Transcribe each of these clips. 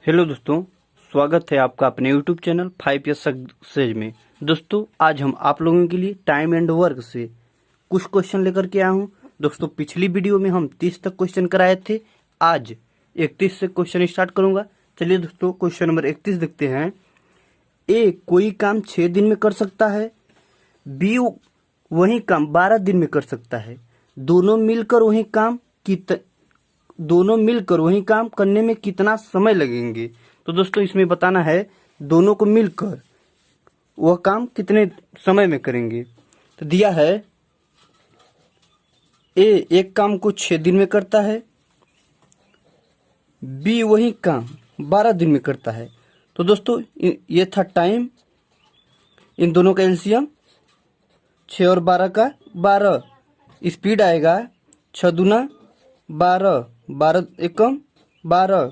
Hello दोस्तों, स्वागत है आपका अपने यूट्यूब चैनल 5 ईयर्स सक्सेस में। दोस्तों, आज हम आप लोगों के लिए टाइम एंड वर्क से कुछ क्वेश्चन लेकर के आया हूँ। दोस्तों, पिछली वीडियो में हम 30 तक क्वेश्चन कराए थे। आज 31 से क्वेश्चन स्टार्ट करूंगा। चलिए दोस्तों, क्वेश्चन नंबर 31 देखते हैं। ए कोई काम 6 दिन में कर सकता है, बी वही काम 12 दिन में कर सकता है। दोनों मिलकर वही काम करने में कितना समय लगेंगे। तो दोस्तों, इसमें बताना है दोनों को मिलकर वह काम कितने समय में करेंगे। तो दिया है ए एक काम को 6 दिन में करता है, बी वही काम 12 दिन में करता है। तो दोस्तों, ये था टाइम। इन दोनों का एलसीएम 6 और 12 का 12। स्पीड आएगा 6 दूना 12, 12 एकम 12।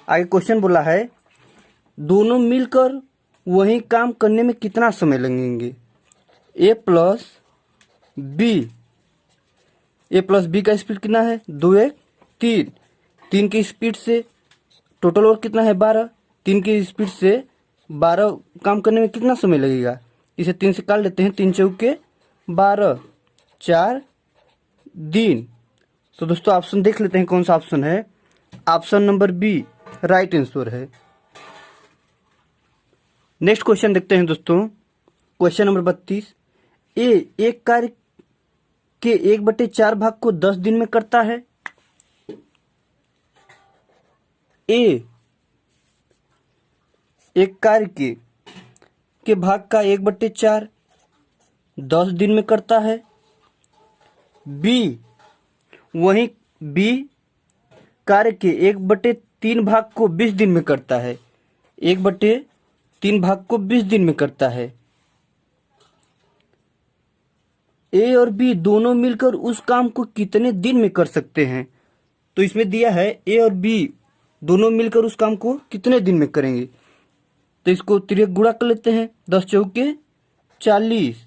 आगे क्वेश्चन बोला है दोनों मिलकर वही काम करने में कितना समय लगेंगे। ए प्लस बी का स्पीड कितना है 2 1 3। 3 की स्पीड से टोटल और कितना है 12। 3 की स्पीड से 12 काम करने में कितना समय लगेगा। इसे 3 से काट लेते हैं। 3 चौके 12, 4 दिन। तो दोस्तों, ऑप्शन देख लेते हैं कौन सा ऑप्शन है। Option number B right answer है। नेक्स्ट क्वेश्चन देखते हैं दोस्तों। Question number 32। ए एक कार्य के 1/4 भाग को 10 दिन में करता है। ए एक कार्य के भाग का 1/4 10 दिन में करता है। बी कार्य के 1/3 भाग को 20 दिन में करता है। 1/3 भाग को 20 दिन में करता है। ए और बी दोनों मिलकर उस काम को कितने दिन में कर सकते हैं। तो इसमें दिया है ए और बी दोनों मिलकर उस काम को कितने दिन में करेंगे। तो इसको तिरक गुणा कर लेते हैं। 10 चौके 40,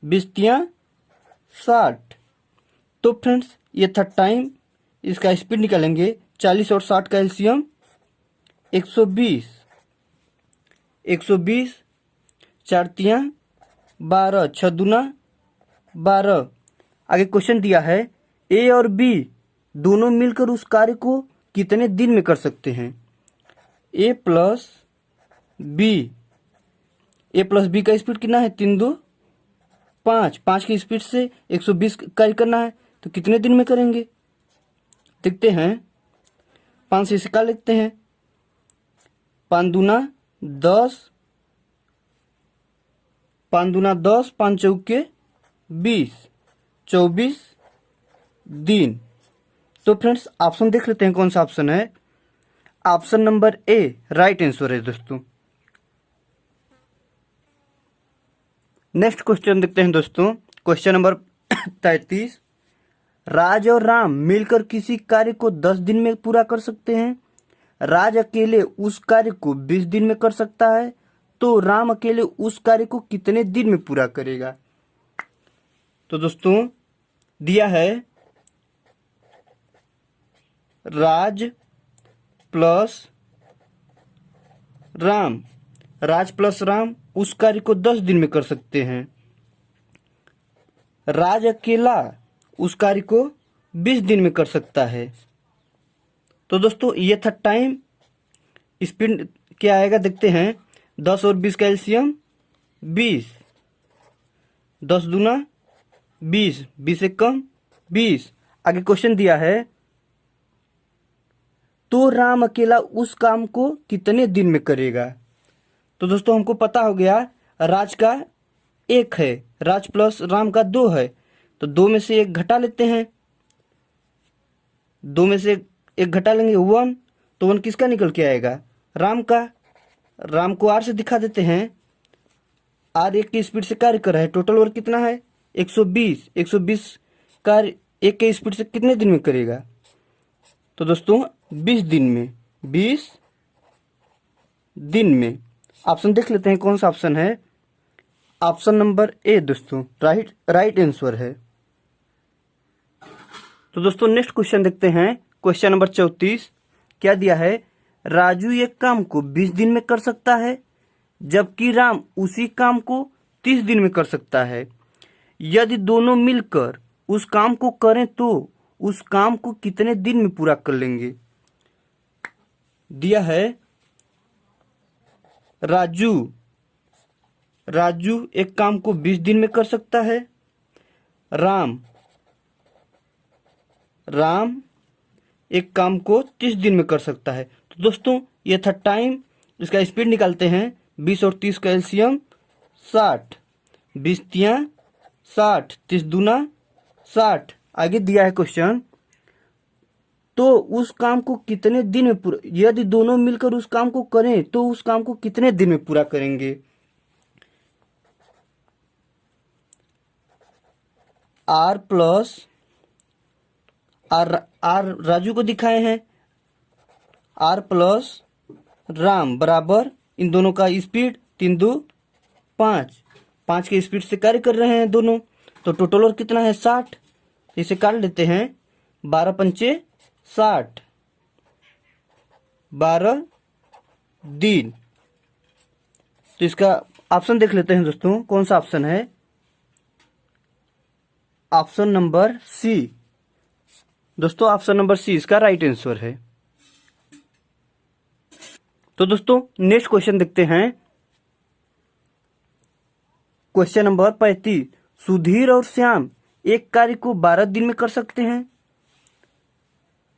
20 तिया 60। तो फ्रेंड्स, ये था टाइम। इसका स्पीड निकालेंगे। 40 और 60 का एलसीएम 120। 4 तिया 12, 6 दूना 12। आगे क्वेश्चन दिया है ए और बी दोनों मिलकर उस कार्य को कितने दिन में कर सकते हैं। ए प्लस बी का स्पीड कितना है 3 2 5। 5 की स्पीड से 120 कार्य करना है। तो कितने दिन में करेंगे देखते हैं। 5 से इसका लिखते हैं। 5 दूना 10, 5 चौके 20, 24 दिन। तो फ्रेंड्स, ऑप्शन देख लेते हैं कौन सा ऑप्शन है। Option number A right answer है दोस्तों। नेक्स्ट क्वेश्चन देखते हैं दोस्तों। Question number 33। राज और राम मिलकर किसी कार्य को 10 दिन में पूरा कर सकते हैं। राज अकेले उस कार्य को 20 दिन में कर सकता है। तो राम अकेले उस कार्य को कितने दिन में पूरा करेगा। तो दोस्तों, दिया है राज प्लस राम उस कार्य को 10 दिन में कर सकते हैं। राज अकेला उस कार्य को 20 दिन में कर सकता है। तो दोस्तों, ये था टाइम। स्पीड क्या आएगा देखते हैं। 10 और 20 का एलसीएम 20। 10 दूना 20, 20 से कम 20। आगे क्वेश्चन दिया है तो राम अकेला उस काम को कितने दिन में करेगा। तो दोस्तों, हमको पता हो गया राज का 1 है, राज प्लस राम का 2 है। तो 2 में से 1 घटा लेते हैं। 2 में से 1 घटा लेंगे 1। तो 1 किसका निकल के आएगा राम का। राम को आर से दिखा देते हैं। आर 1 की स्पीड से कार्य कर रहा है। टोटल वर्क कितना है 120। 120 कार्य 1 के स्पीड से कितने दिन में करेगा। तो दोस्तों, 20 दिन में। 20 दिन में। ऑप्शन देख लेते हैं कौन सा ऑप्शन है। ऑप्शन नंबर ए दोस्तों राइट आंसर है। तो दोस्तों, नेक्स्ट क्वेश्चन देखते हैं। Question number 34। क्या दिया है राजू एक काम को 20 दिन में कर सकता है, जबकि राम उसी काम को 30 दिन में कर सकता है। यदि दोनों मिलकर उस काम को करें तो उस काम को कितने दिन में पूरा कर लेंगे। दिया है राजू एक काम को 20 दिन में कर सकता है, राम एक काम को 30 दिन में कर सकता है। तो दोस्तों ये था टाइम। इसका स्पीड निकालते हैं। 20 और 30 का एलसीएम 60, 20 तिया 60, 30 दूना 60। आगे दिया है क्वेश्चन, तो उस काम को कितने दिन में पूरा, यदि दोनों मिलकर उस काम को करें तो उस काम को कितने दिन में पूरा करेंगे। आर राजू को दिखाए हैं, आर प्लस राम बराबर इन दोनों का स्पीड 3 2 5 के स्पीड से कार्य कर रहे हैं दोनों। तो टोटल और कितना है 60। इसे काट लेते हैं। 12 पंचे 60, 12 दिन। तो इसका ऑप्शन देख लेते हैं दोस्तों, कौन सा ऑप्शन है। Option number C. दोस्तों ऑप्शन नंबर सी इसका राइट आंसर है। तो दोस्तों नेक्स्ट क्वेश्चन देखते हैं। Question number 35। सुधीर और श्याम एक कार्य को 12 दिन में कर सकते हैं,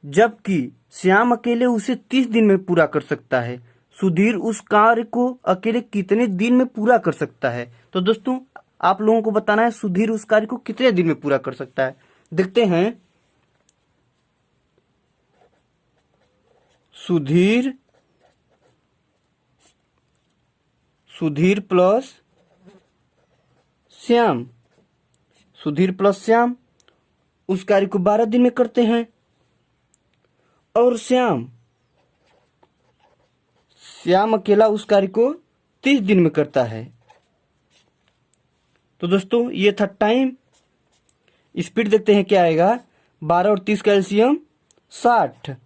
जबकि श्याम अकेले उसे 30 दिन में पूरा कर सकता है। सुधीर उस कार्य को अकेले कितने दिन में पूरा कर सकता है। तो दोस्तों आप लोगों को बताना है सुधीर उस कार्य को कितने दिन में पूरा कर सकता है। देखते हैं। सुधीर प्लस श्याम उस कार्य को 12 दिन में करते हैं, और श्याम अकेला उस कार्य को 30 दिन में करता है। तो दोस्तों ये था टाइम। स्पीड देखते हैं क्या आएगा। 12 और 30 का एलसीएम 60,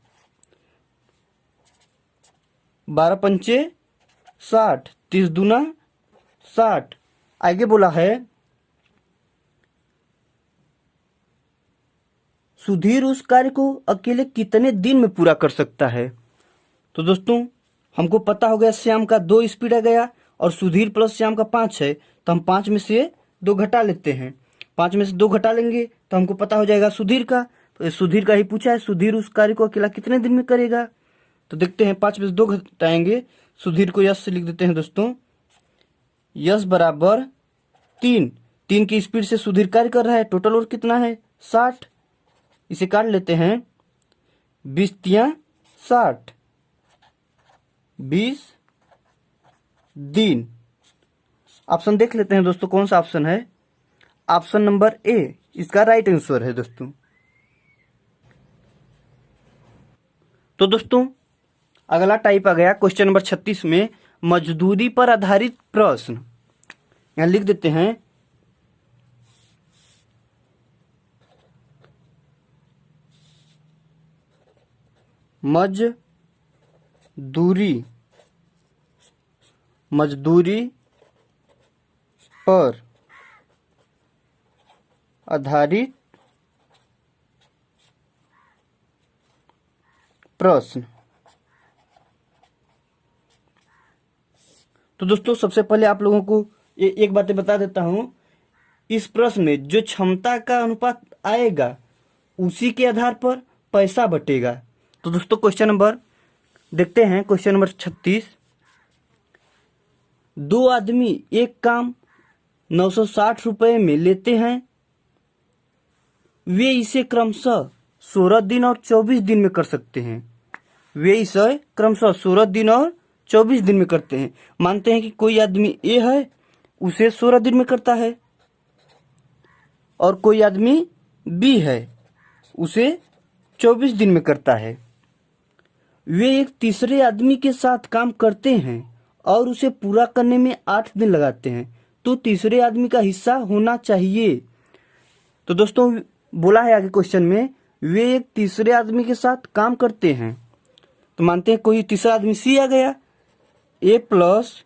12 पंचे 60, 30 दूना 60। आगे बोला है सुधीर उस कार्य को अकेले कितने दिन में पूरा कर सकता है। तो दोस्तों हमको पता हो गया श्याम का 2 स्पीड आ गया और सुधीर प्लस श्याम का 5 है, तो हम 5 में से 2 घटा लेते हैं। 5 में से 2 घटा लेंगे तो हमको पता हो जाएगा सुधीर का। तो सुधीर का ही पूछा है, सुधीर उस कार्य को अकेला कितने दिन में करेगा। तो देखते हैं। 5 में से 2 घटाएंगे। सुधीर को यश से लिख देते हैं दोस्तों। यश बराबर 3 की स्पीड से सुधीर कार्य कर रहा है। टोटल और कितना है 60। इसे काट लेते हैं। 20 तिया 60, 20 दिन। ऑप्शन देख लेते हैं दोस्तों, कौन सा ऑप्शन है। ऑप्शन नंबर ए इसका राइट आंसर है दोस्तों। तो दोस्तों अगला टाइप आ गया क्वेश्चन नंबर 36 में मजदूरी पर आधारित प्रश्न। यहां लिख देते हैं मजदूरी पर आधारित प्रश्न। तो दोस्तों सबसे पहले आप लोगों को एक बात बता देता हूं। इस प्रश्न में जो क्षमता का अनुपात आएगा उसी के आधार पर पैसा बटेगा। तो दोस्तों क्वेश्चन नंबर देखते हैं। Question number 36। 2 आदमी एक काम 960 रुपए में लेते हैं। वे इसे क्रमशः 16 दिन और 24 दिन में कर सकते हैं। वे इसे क्रमशः 16 दिन और 24 दिन में करते हैं। मानते हैं कि कोई आदमी ए है, उसे 16 दिन में करता है, और कोई आदमी बी है, उसे 24 दिन में करता है। वे एक तीसरे आदमी के साथ काम करते हैं और उसे पूरा करने में 8 दिन लगाते हैं, तो तीसरे आदमी का हिस्सा होना चाहिए। तो दोस्तों बोला है आगे क्वेश्चन में वे एक तीसरे आदमी के साथ काम करते हैं, तो मानते हैं कोई तीसरा आदमी सी आ गया, ए प्लस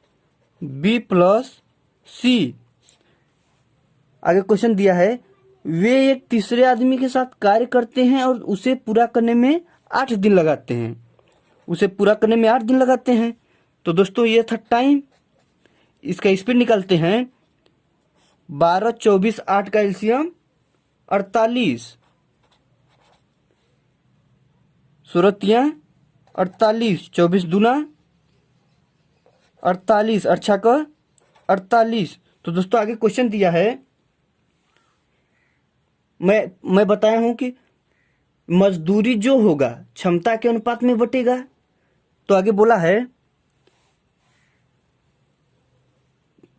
बी प्लस सी। आगे क्वेश्चन दिया है, वे एक तीसरे आदमी के साथ कार्य करते हैं और उसे पूरा करने में 8 दिन लगाते हैं। उसे पूरा करने में 8 दिन लगाते हैं। तो दोस्तों ये था टाइम। इसका स्पीड निकालते हैं। 12, 24, 8 का एलसीएम 48, 16 48, 24 दूना 48, 8 का 48। तो दोस्तों आगे क्वेश्चन दिया है, मैं बताया हूं कि मजदूरी जो होगा क्षमता के अनुपात में बटेगा। तो आगे बोला है,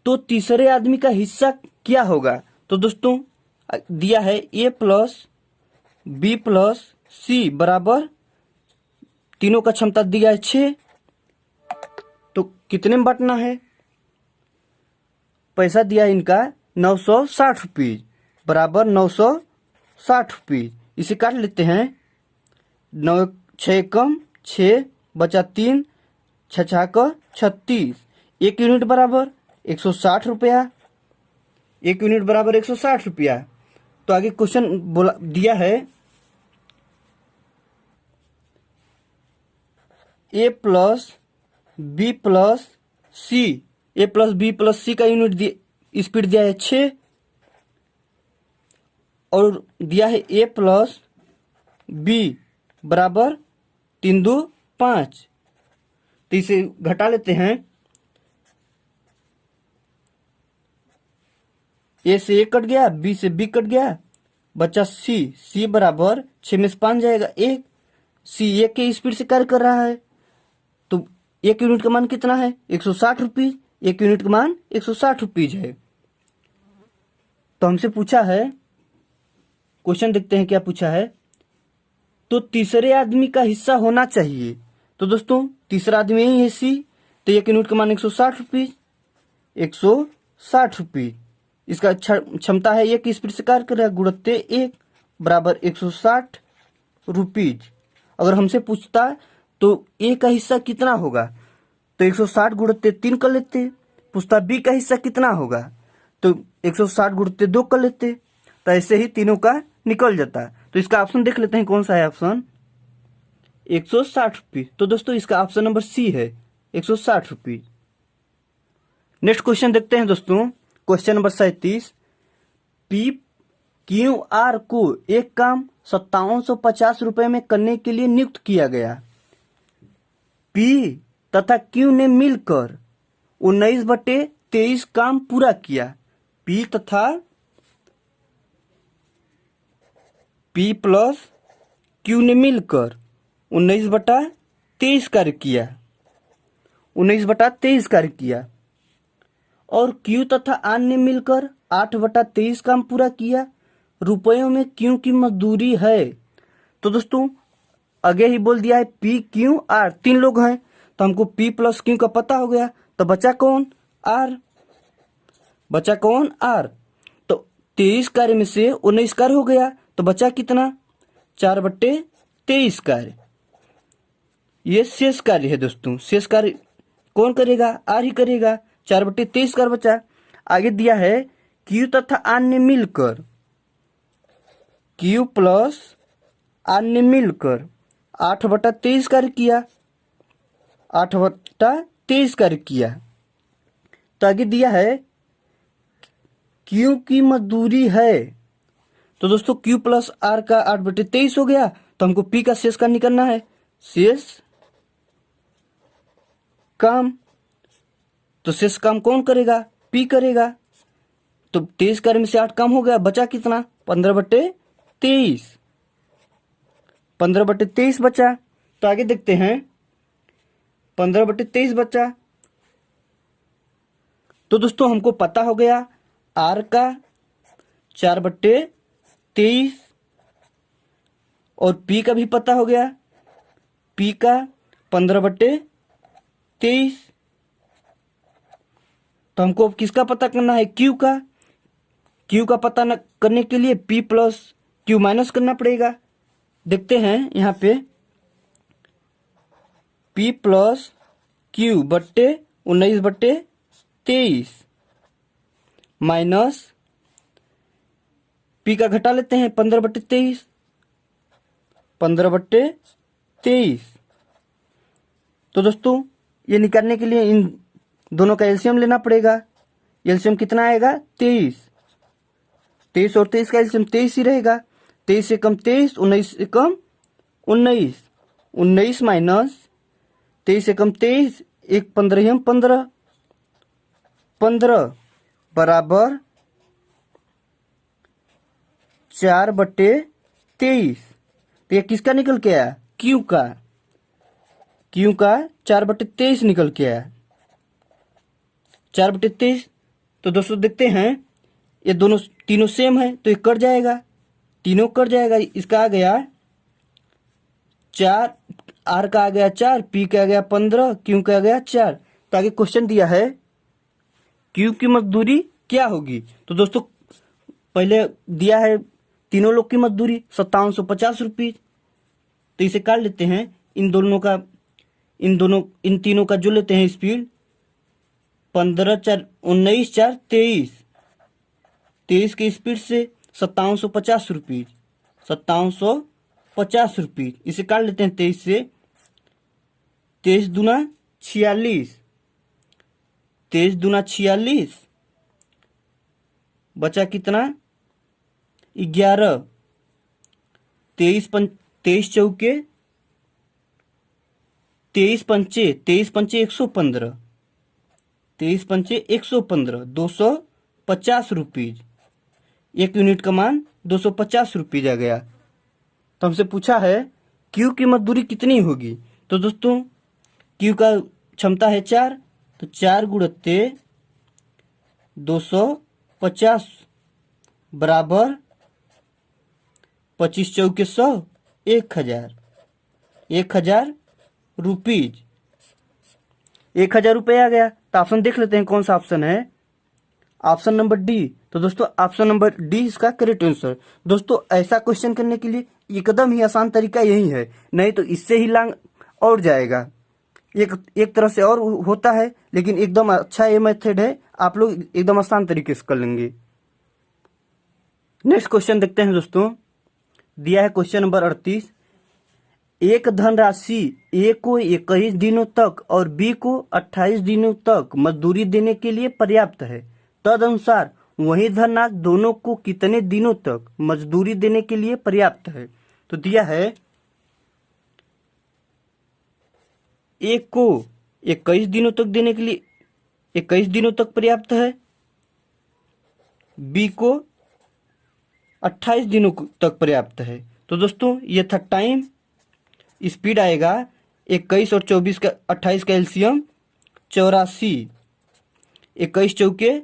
तो तीसरे आदमी का हिस्सा क्या होगा। तो दोस्तों दिया है A plus B plus C बराबर, तीनों का क्षमता दिया है 6। तो कितने में बांटना है। पैसा दिया है इनका 960 रुपीज बराबर 960 रुपीज। इसे काट लेते हैं। 9 6 कम 6 बचा 3, 6 का 36। 1 यूनिट बराबर 160 रुपया। 1 यूनिट बराबर 160 रुपया। तो आगे क्वेश्चन बोला दिया है, A plus B plus C, A plus B plus सी का यूनिट स्पीड दिया है 6 और दिया है ए प्लस बी बराबर 3 2 5। तो इसे घटा लेते हैं। ए से ए कट गया, बी से बी कट गया, बचा सी। सी बराबर 6 में से 5 जाएगा 1। सी 1 के स्पीड से कार्य कर रहा है। तो 1 यूनिट का मान कितना है 160 रुपीज। 1 यूनिट का मान 160 रुपीज है। तो हमसे पूछा है, क्वेश्चन देखते हैं क्या पूछा है। तो तीसरे आदमी का हिस्सा होना चाहिए। तो दोस्तों तीसरा आदमी यही है सी। तो 1 यूनिट का मान 160 रुपीज, 160 रुपीज। इसका क्षमता है 1 की स्पीड से कार्य कर रहा है, गुणत्ते 1 बराबर 160 रुपीज। अगर हमसे पूछता तो ए का हिस्सा कितना होगा, तो 160 गुणत्ते 3 कर लेते। पूछता बी का हिस्सा कितना होगा, तो 160 गुणत्ते 2 कर लेते। तो ऐसे ही तीनों का निकल जाता है। तो इसका ऑप्शन देख लेते हैं कौन सा है ऑप्शन 160 रुपीज। तो दोस्तों इसका ऑप्शन नंबर सी है 160 रुपीज। नेक्स्ट क्वेश्चन देखते हैं दोस्तों, question number 37। P Q R को एक काम 5750 रुपए में करने के लिए नियुक्त किया गया। पी तथा क्यू ने मिलकर 19/23 काम पूरा किया। पी तथा पी प्लस क्यू ने मिलकर 19/23 कार्य किया। 19/23 कार्य किया। और क्यू तथा आर ने मिलकर 8/23 काम पूरा किया। रुपयों में क्यू की मजदूरी है। तो दोस्तों आगे ही बोल दिया है पी क्यू आर, 3 लोग हैं। तो हमको पी प्लस क्यू का पता हो गया। तो बचा कौन आर, बचा कौन आर। तो 23 कार्य में से 19 कार्य हो गया। तो बचा कितना 4/23 कार्य। ये शेष कार्य है दोस्तों। शेष कार्य कौन करेगा, आर ही करेगा। 4/23 कार्य बचा। आगे दिया है क्यू तथा आर ने मिलकर, क्यू प्लस आर ने मिलकर 8/23 कार्य किया। 8/23 कार्य किया। तो आगे दिया है क्यू की मजदूरी है। तो दोस्तों क्यू प्लस आर का 8/23 हो गया। तो हमको पी का शेष का निकालना है। शेष काम, तो शेष काम कौन करेगा, पी करेगा। तो 23 कार्य में से 8 काम हो गया। बचा कितना 15/23। 15/23 बचा। तो आगे देखते हैं 15/23 बचा। तो दोस्तों हमको पता हो गया आर का 4/23 और पी का भी पता हो गया, पी का 15/23। तो हमको अब किसका पता करना है, क्यू का। क्यू का पता न करने के लिए पी प्लस क्यू माइनस करना पड़ेगा। देखते हैं यहाँ पे P प्लस Q बट्टे 19/23 माइनस P का घटा लेते हैं 15/23 15/23। तो दोस्तों ये निकालने के लिए इन दोनों का एलसीएम लेना पड़ेगा। एलसीएम कितना आएगा 23 और 23 का एलसीएम 23 ही रहेगा। 23 से कम 23, 19 से कम 19, 19 माइनस 23 से कम 23, एक 15 15 15 बराबर 4/23। तो ये किसका निकल के आया? Q का 4/23 निकल के आया 4/23। तो दोस्तों देखते हैं ये दोनों तीनों सेम है तो ये कट जाएगा, तीनों कट जाएगा। इसका आ गया 4, R का आ गया 4, P का आ गया 15, Q का आ गया 4। तो आगे क्वेश्चन दिया है Q की मजदूरी क्या होगी। तो दोस्तों पहले दिया है तीनों लोग की मजदूरी 5750 रुपये। तो इसे काट लेते हैं, इन तीनों का जो लेते हैं स्पीड 15 4 19 4 23 की स्पीड से 5750 रुपये 5750 रुपये। इसे काट लेते हैं 23 से, 23 दूना 46, 23 दूना 46 बचा कितना 11, 23 चौके 23 पंचे 115, 23 पंचे 115 250 रुपये। एक यूनिट का मान 250 रुपये आ गया। तो हमसे पूछा है Q की मजदूरी कितनी होगी। तो दोस्तों Q का क्षमता है 4, तो 4 गुणित 250 बराबर 25 चौके 100 1000 रुपीज 1000 रुपये आ गया। तो ऑप्शन देख लेते हैं कौन सा ऑप्शन है। Option number D. तो दोस्तों ऑप्शन नंबर डी इसका करेक्ट आंसर। दोस्तों ऐसा क्वेश्चन करने के लिए एकदम ही आसान तरीका यही है, नहीं तो इससे ही लॉन्ग और जाएगा। एक तरह से और होता है, लेकिन एकदम अच्छा ये मेथड है, आप लोग एकदम आसान तरीके से कर लेंगे। नेक्स्ट क्वेश्चन देखते हैं दोस्तों। दिया है क्वेश्चन नंबर 38। एक धनराशि ए को 21 दिनों तक और बी को 28 दिनों तक मजदूरी देने के लिए पर्याप्त है। तदनुसार वही धनराशि दोनों को कितने दिनों तक मजदूरी देने के लिए पर्याप्त है। तो दिया है ए को 21 दिनों तक देने के लिए 21 दिनों तक पर्याप्त है, बी को 28 दिनों तक पर्याप्त है। तो दोस्तों ये था टाइम, स्पीड आएगा 21 और 24 का 28 का एलसीएम 84, 21 चौके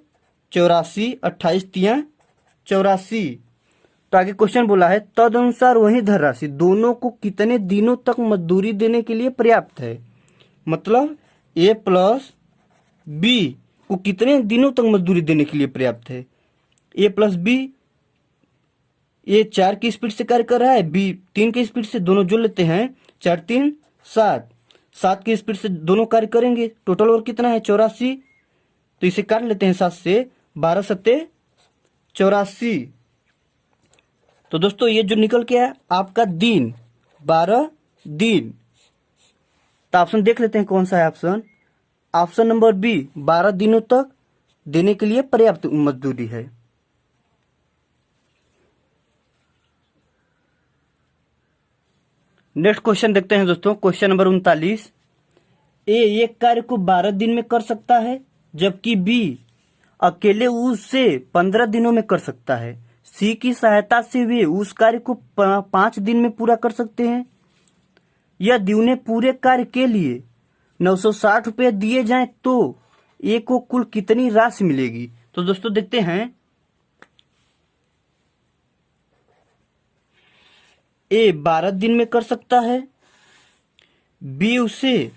84, 28 तिया 84। तो आगे क्वेश्चन बोला है तदनुसार वही धनराशि दोनों को कितने दिनों तक मजदूरी देने के लिए पर्याप्त है। मतलब ए प्लस बी को कितने दिनों तक मजदूरी देने के लिए पर्याप्त है। ए प्लस बी, ए 4 की स्पीड से कार्य कर रहा है, बी 3 की स्पीड से, दोनों जोड़ लेते हैं 4 3 7, 7 की स्पीड से दोनों कार्य करेंगे। टोटल और कितना है 84। तो इसे काट लेते हैं 7 से, 12 सत्ते 84। तो दोस्तों ये जो निकल के आया आपका दिन 12 दिन। तो ऑप्शन देख लेते हैं कौन सा है ऑप्शन। ऑप्शन नंबर बी 12 दिनों तक देने के लिए पर्याप्त मजदूरी है। नेक्स्ट क्वेश्चन देखते हैं दोस्तों। Question number 39। ए एक कार्य को 12 दिन में कर सकता है, जबकि बी अकेले उसे 15 दिनों में कर सकता है। सी की सहायता से वे उस कार्य को 5 दिन में पूरा कर सकते हैं। यदि उन्हें पूरे कार्य के लिए 960 रुपये दिए जाएं तो ए को कुल कितनी राशि मिलेगी। तो दोस्तों देखते हैं, ए 12 दिन में कर सकता है, बी उसे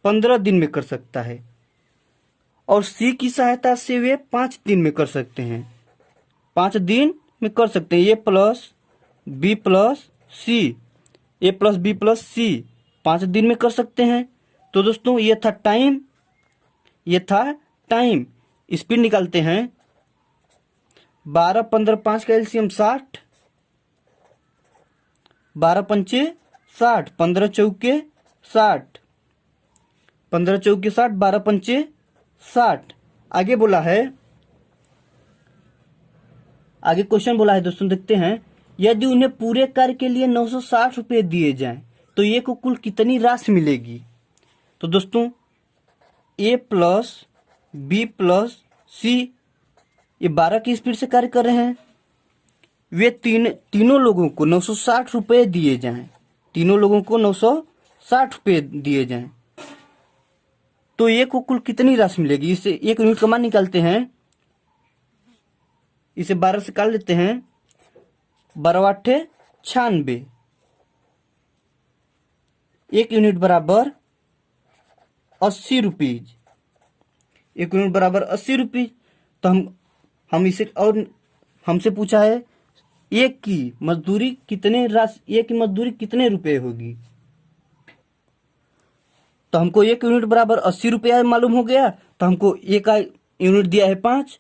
15 दिन में कर सकता है, और सी की सहायता से वे 5 दिन में कर सकते हैं। 5 दिन में कर सकते हैं। A plus B plus C, A plus B plus सी 5 दिन में कर सकते हैं। तो दोस्तों ये था टाइम, ये था टाइम। स्पीड निकालते हैं। 12 15 5 का एलसीएम 60, 12 पंचे 60, 15 चौके 60, 15 चौके 60, 12 पंचे 60। आगे बोला है, आगे क्वेश्चन बोला है दोस्तों, देखते हैं। यदि उन्हें पूरे कार्य के लिए 960 रुपये दिए जाएं तो ए को कुल कितनी राशि मिलेगी? तो दोस्तों ए प्लस बी प्लस सी, ये 12 की स्पीड से कार्य कर रहे हैं। वे तीनों लोगों को 960 रुपये दिए जाएं, तीनों लोगों को 960 रुपये दिए जाएं तो ए को कुल कितनी राशि मिलेगी? इससे 1 यूनिट का मान निकालते हैं। इसे 12 से काट लेते हैं। 12 8 96, 1 यूनिट बराबर 80 रुपीज, 1 यूनिट बराबर 80 रुपीज। तो हम इसे, और हमसे पूछा है एक की मजदूरी कितने राशि, एक की मजदूरी कितने रुपए होगी? तो हमको 1 यूनिट बराबर 80 रुपया मालूम हो गया। तो हमको ए का यूनिट दिया है 5,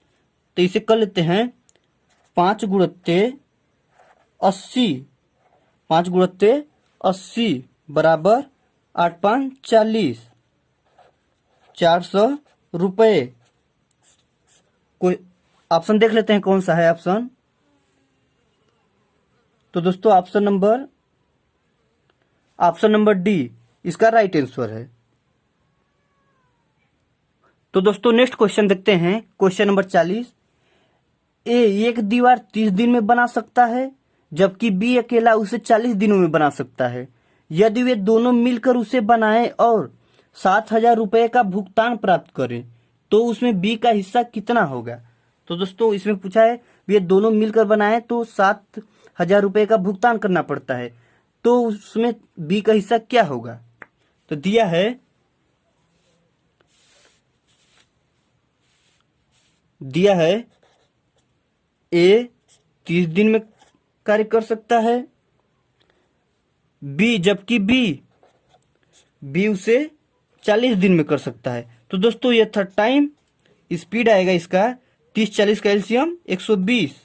तो इसे कर लेते हैं 5 गुणित्ते 80, 5 गुणित्ते 80 बराबर 8 5 40, 400 रुपये। कोई ऑप्शन देख लेते हैं कौन सा है ऑप्शन। तो दोस्तों ऑप्शन नंबर डी इसका राइट आंसर है। तो दोस्तों नेक्स्ट क्वेश्चन देखते हैं, क्वेश्चन नंबर 40। ए एक दीवार 30 दिन में बना सकता है जबकि बी अकेला उसे 40 दिनों में बना सकता है। यदि वे दोनों मिलकर उसे बनाएं और 7,000 रुपये का भुगतान प्राप्त करें तो उसमें बी का हिस्सा कितना होगा? तो दोस्तों इसमें पूछा है वे दोनों मिलकर बनाएं तो 7,000 रुपये का भुगतान करना पड़ता है, तो उसमें बी का हिस्सा क्या होगा? तो दिया है ए 30 दिन में कार्य कर सकता है, बी जबकि बी उसे 40 दिन में कर सकता है। तो दोस्तों ये था टाइम। स्पीड आएगा इसका 30 40 का एलसीएम 120,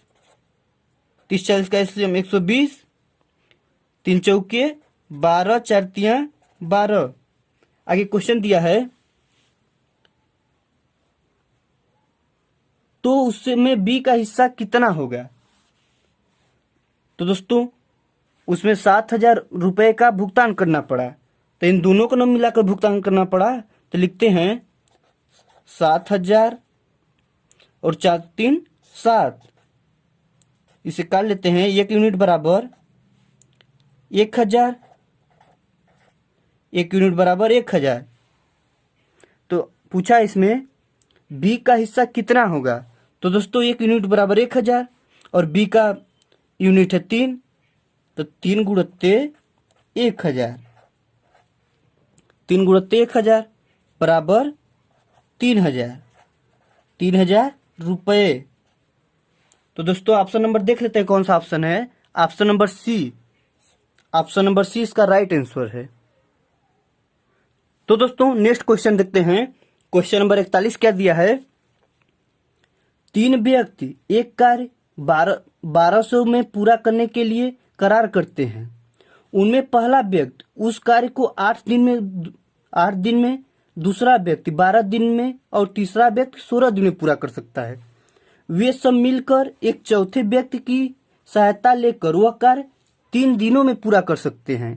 30 40 का एलसीएम 120, 3 चौके 12, 4 तियां 12। आगे क्वेश्चन दिया है, तो उसमें बी का हिस्सा कितना होगा? तो दोस्तों उसमें 7,000 रुपये का भुगतान करना पड़ा, तो इन दोनों को न मिलाकर भुगतान करना पड़ा। तो लिखते हैं 7,000 और 4 3 7, इसे काट लेते हैं। 1 यूनिट बराबर 1,000, 1 यूनिट बराबर 1,000। तो पूछा इसमें बी का हिस्सा कितना होगा? तो दोस्तों 1 यूनिट बराबर 1,000 और बी का यूनिट है 3, तो 3 गुणित्ते 1,000, 3 गुणित्ते 1,000 बराबर 3,000, 3,000 रुपये। तो दोस्तों ऑप्शन नंबर देख लेते हैं कौन सा ऑप्शन है। Option number C, option number C इसका राइट आंसर है। तो दोस्तों नेक्स्ट क्वेश्चन देखते हैं। क्वेश्चन नंबर 41 क्या दिया है? 3 व्यक्ति एक कार्य 1200 में पूरा करने के लिए करार करते हैं। उनमें पहला व्यक्ति उस कार्य को 8 दिन में, दूसरा व्यक्ति 12 दिन में और तीसरा व्यक्ति 16 दिन में पूरा कर सकता है। वे सब मिलकर एक चौथे व्यक्ति की सहायता लेकर वह कार्य 3 दिनों में पूरा कर सकते हैं।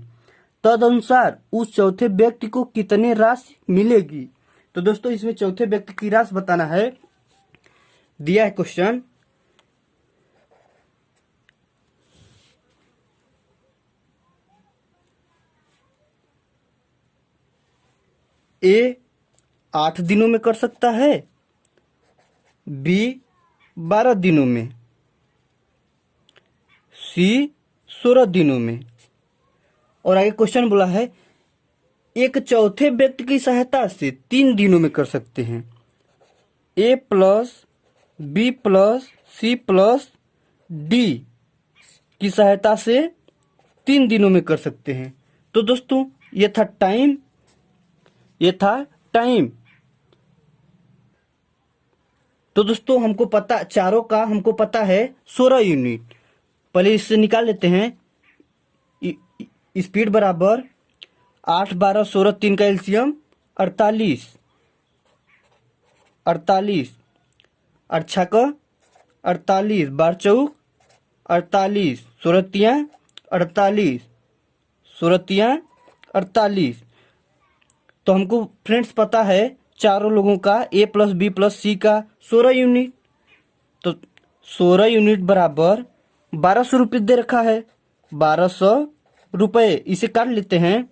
तदनुसार उस चौथे व्यक्ति को कितने राशि मिलेगी? तो दोस्तों इसमें चौथे व्यक्ति की राशि बताना है। दिया है क्वेश्चन, ए 8 दिनों में कर सकता है, बी 12 दिनों में, सी 16 दिनों में। और आगे क्वेश्चन बोला है एक चौथे व्यक्ति की सहायता से 3 दिनों में कर सकते हैं। A plus B plus C plus D की सहायता से 3 दिनों में कर सकते हैं। तो दोस्तों ये था टाइम, ये था टाइम। तो दोस्तों हमको पता, चारों का हमको पता है 16 यूनिट। पहले इससे निकाल लेते हैं। स्पीड बराबर 8, 12, 16, 3 का एलसीएम 48, 48, 8 का 48, 12 चौक 48, 16 तियां 48, 16 तियां 48। तो हमको फ्रेंड्स पता है चारों लोगों का ए प्लस बी प्लस सी का 16 यूनिट। तो 16 यूनिट बराबर 1200 रुपये दे रखा है, 1200 रुपये। इसे काट लेते हैं।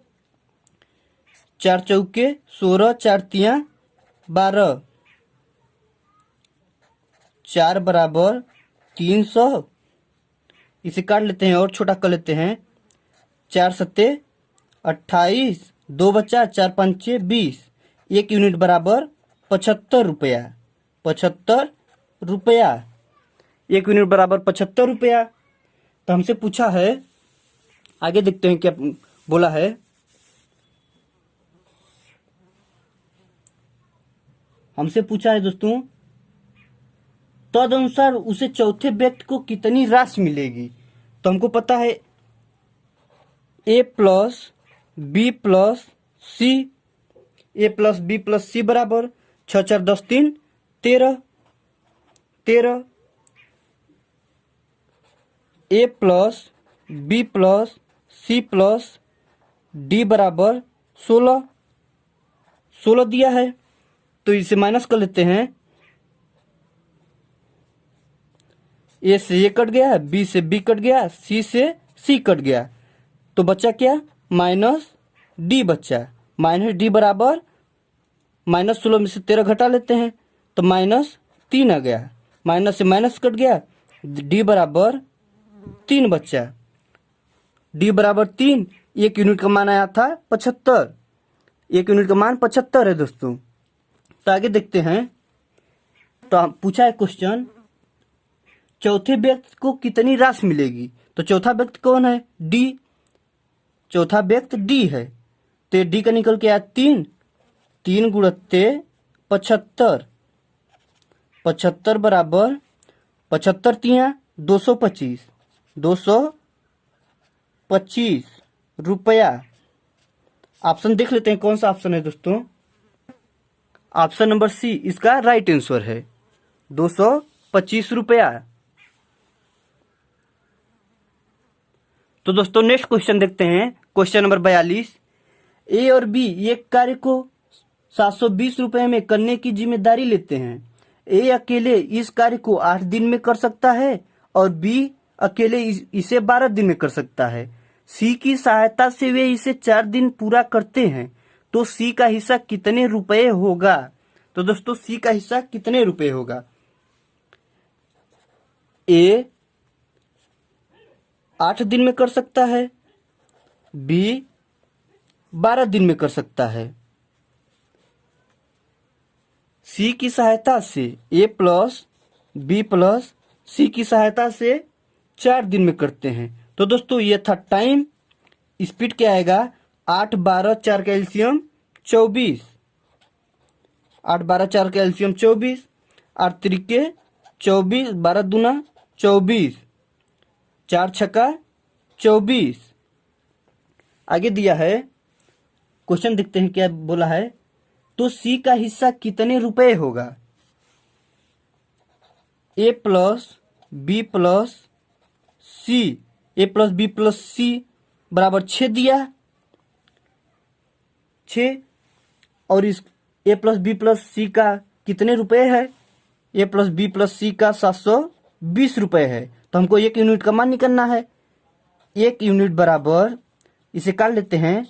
4 चौके 16, 4 तियां 12, 4 बराबर 300। इसे काट लेते हैं और छोटा कर लेते हैं। 4 सत्ते 28, 2 बचा, 4 पंचे 20। 1 यूनिट बराबर 75 रुपया, 75 रुपया। 1 यूनिट बराबर 75 रुपया। तो हमसे पूछा है, आगे देखते हैं क्या बोला है। हमसे पूछा है दोस्तों, तदनुसार उसे चौथे व्यक्ति को कितनी राशि मिलेगी। तो हमको पता है A plus B plus C, A plus B plus C बराबर 6, 4, 10, 3, 13, 13। A plus B plus C plus D बराबर 16, 16 दिया है। तो इसे माइनस कर लेते हैं। ए से ए कट गया, बी से बी कट गया, सी से सी कट गया। तो बचा क्या, माइनस डी बचा। माइनस डी बराबर -16 में से 13 घटा लेते हैं तो -3 आ गया। माइनस से माइनस कट गया, डी बराबर 3 बचा। डी बराबर 3। 1 यूनिट का मान आया था 75। 1 यूनिट का मान 75 है दोस्तों। तो आगे देखते हैं। तो पूछा है क्वेश्चन, चौथे व्यक्ति को कितनी राशि मिलेगी। तो चौथा व्यक्ति कौन है, डी। चौथा व्यक्ति डी है। तो डी का निकल के आया 3, 3 गुणित्ते 75, 75 बराबर 75 तियां 225, 225 रुपया। ऑप्शन देख लेते हैं कौन सा ऑप्शन है दोस्तों। ऑप्शन नंबर सी इसका राइट आंसर है, 225 रुपया। तो दोस्तों नेक्स्ट क्वेश्चन देखते हैं। Question number 42। ए और बी एक कार्य को 720 रुपए में करने की जिम्मेदारी लेते हैं। ए अकेले इस कार्य को 8 दिन में कर सकता है और बी अकेले इसे 12 दिन में कर सकता है। सी की सहायता से वे इसे 4 दिन पूरा करते हैं। तो सी का हिस्सा कितने रुपए होगा। तो दोस्तों सी का हिस्सा कितने रुपए होगा। ए 8 दिन में कर सकता है, बी 12 दिन में कर सकता है। सी की सहायता से ए प्लस बी प्लस सी की सहायता से 4 दिन में करते हैं। तो दोस्तों ये था टाइम। स्पीड क्या आएगा, 8, 12, 4 का एलसीएम 24, 8, 12, 4 का एलसीएम 24, 8 त्रिके 24, 12 दूना 24, 4 छक्का 24। आगे दिया है क्वेश्चन, देखते हैं क्या बोला है। तो सी का हिस्सा कितने रुपए होगा। ए plus B plus C, A plus B plus C बराबर 6 दिया, 6। और इस ए प्लस बी प्लस सी का कितने रुपए है, ए प्लस बी प्लस सी का 720 रुपए है। तो हमको 1 यूनिट का मान निकालना है। 1 यूनिट बराबर, इसे काट लेते हैं।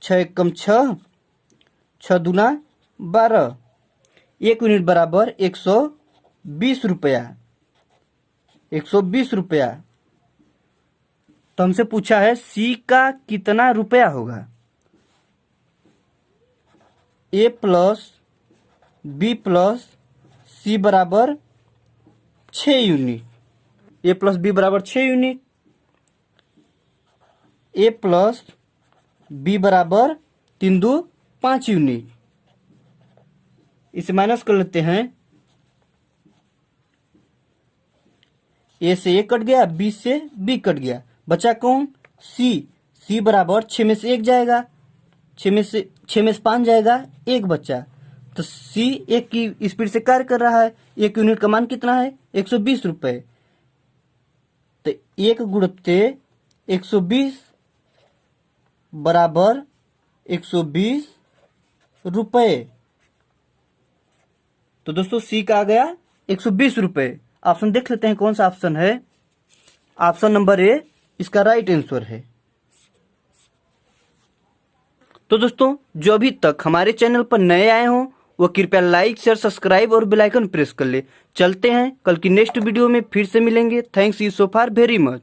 6 एकम 6, 6 दूना 12। 1 यूनिट बराबर 120 रुपया, 120 रुपया। तो हमसे पूछा है सी का कितना रुपया होगा। ए प्लस बी प्लस सी बराबर 6 यूनिट, ए प्लस बी बराबर 6 यूनिट। ए प्लस बी बराबर 3 दो 5 यूनिट। इसे माइनस कर लेते हैं। ए से ए कट गया, बी से बी कट गया, बचा कौन? सी। सी बराबर 6 में से 1 जाएगा, 6 में से 5 जाएगा, 1 बचा। तो सी 1 की स्पीड से कार्य कर रहा है। 1 यूनिट का मान कितना है? 120 रुपए। तो 1 गुणित 120 बराबर 120 रुपए। तो दोस्तों सी का आ गया 120 रुपए। ऑप्शन देख लेते हैं कौन सा ऑप्शन है। ऑप्शन नंबर ए इसका राइट आंसर है। तो दोस्तों जो अभी तक हमारे चैनल पर नए आए हों वो कृपया लाइक शेयर सब्सक्राइब और बेल आइकन प्रेस कर ले। चलते हैं, कल की नेक्स्ट वीडियो में फिर से मिलेंगे। Thanks you so far very much.